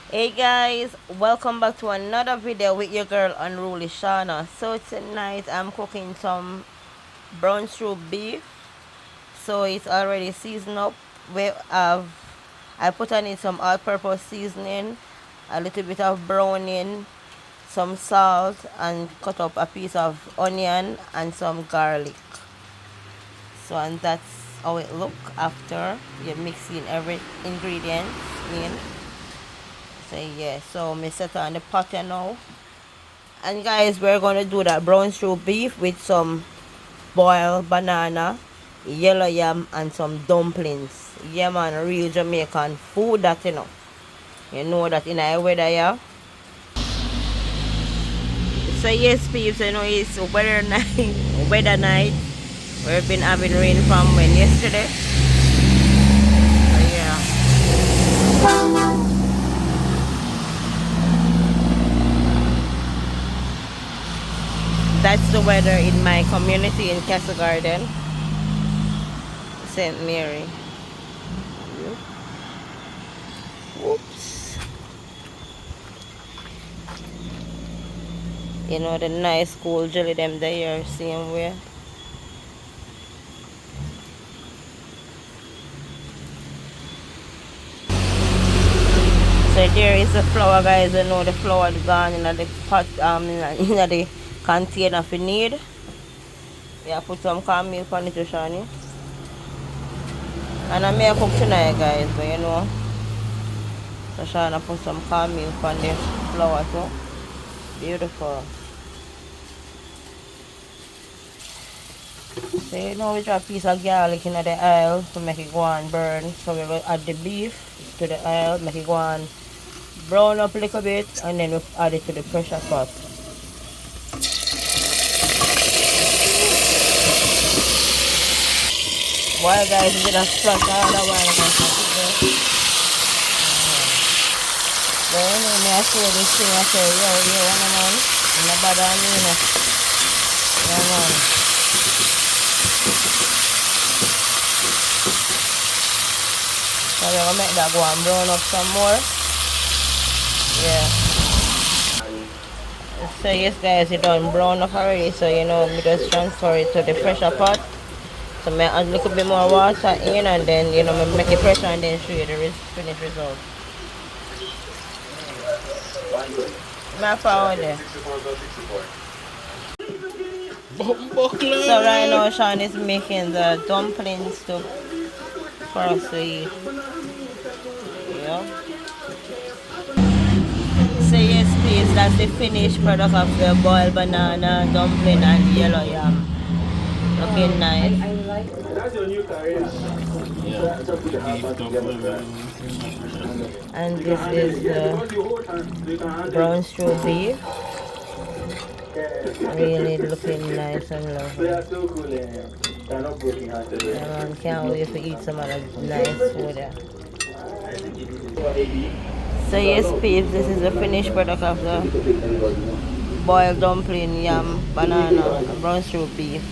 Hey guys, welcome back to another video with your girl Unruly Shauna. So tonight I'm cooking some brown stew beef. So it's already seasoned up. I put on it some all-purpose seasoning, a little bit of browning, some salt, and cut up a piece of onion and some garlic. So and that's how it look after you mix in every ingredient in. So yeah, so me set on the pot now. And guys, we're gonna do that brown stew beef with some boiled banana, yellow yam, and some dumplings. Yeah man, real Jamaican food that you know. You know that in our weather, yeah. So yes, peeps, you know it's weather night. Weather night. We've been having rain from when yesterday. So yeah. That's the weather in my community in Castle Garden, St. Mary. Whoops. You know the nice cool jelly them there same way. So there is the flour guys, you know the flour gone in the pot in the container if you need. Yeah, put some corn milk on it to Shani. And I may cook tonight guys, but you know. So Shana put some corn milk on the flour too. Beautiful. So you know we drop a piece of garlic in the oil to make it go and burn. So we will add the beef to the oil, make it go and brown up a little bit, and then we add it to the pressure pot. While guys we just splash all the while and but you know me I show this thing I say yo one man and nobody I mean it. Yeah man. So we're gonna make that go and brown up some more. Yeah. So yes guys, it done brown up already, so you know we just transfer it to the pressure pot. So I add a little bit more water in and then you know I make the pressure and then show you the finished result. My found there. So right now Sean is making the dumplings for us to eat. Yeah. So yes please, that's the finished product of the boiled banana, dumpling and yellow yam. Looking nice. That's your new career. And this is the brown stew beef. Really looking nice and lovely. They are so cool. They're not broken hearted. Yeah, man, can't wait to eat some of the nice food. Yeah. So yes peeps, this is the finished product of the boiled dumpling, yam, banana, and brown stew beef.